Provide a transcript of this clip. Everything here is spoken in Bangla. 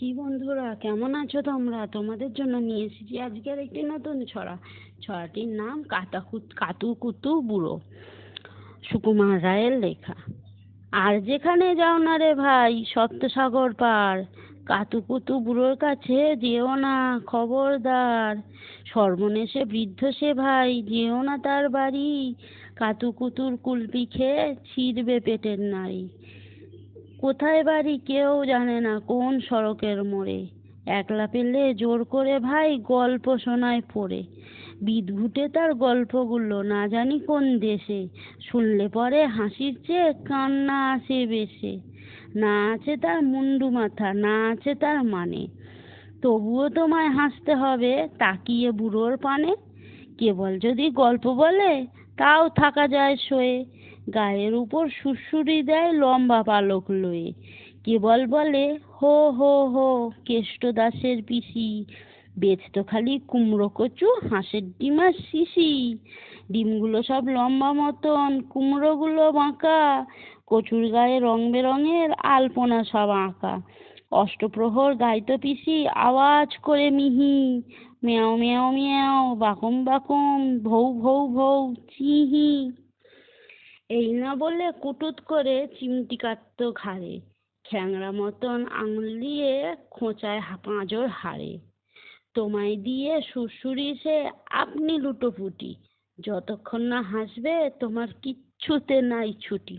কি বন্ধুরা, কেমন আছো তোমরা? তোমাদের জন্য নিয়ে এসেছি আজকের একটি নতুন ছড়া। ছড়াটির নাম কাতু কুতু বুড়ো, সুকুমার রায়ের লেখা। আর যেখানে যাও না রে ভাই, সপ্তসাগর পার, কাতু কুতু বুড়োর কাছে যেও না, খবরদার। সর্বনেশে বৃদ্ধ সে ভাই, যেও না তার বাড়ি, কাতু কুতুর কুলপি খেয়ে ছিঁড়বে পেটের নাড়ি। কোথায় বাড়ি কেউ জানে না, কোন সড়কের মোড়ে, একলা পেলে জোর করে ভাই গল্প শোনায় পড়ে। বিদঘুটে তার গল্পগুলো না জানি কোন দেশে, শুনলে পরে হাসির চেয়ে কান্না আসে বেশে। না আছে তার মুন্ডু মাথা, না আছে তার মানে, তবুও তোমায় হাসতে হবে তাকিয়ে বুড়োর পানে। কেবল যদি গল্প বলে তাও থাকা যায় সয়ে, গায়ের উপর সুড়সুড়ি দেয় লম্বা পালক লয়ে। কেবল বলে হো হো হো, কেষ্ট দাসের পিসি, বেচতো খালি কুমড়ো কচু, হাঁসের ডিম আর শিশি। ডিমগুলো সব লম্বা মতন, কুমড়োগুলো বাঁকা, কচুর গায়ে রং বেরঙের আলপনা সব আঁকা। অষ্টপ্রহর গাইতো পিসি আওয়াজ করে মিহি, মেও মেও মেও, বাকুম বাকুম, ভৌ ভৌ ভৌ, চিহি। এই না বলে কুটুত করে চিমটি কাটতো ঘাড়ে, খ্যাংরা মতন আঙুল দিয়ে খোঁচায় পাঁজর হাড়ে। তোমায় দিয়ে সুড়সুড়ি সে আপনি লুটোপুটি, যতক্ষণ না হাসবে তোমার কিচ্ছুতে নাই ছুটি।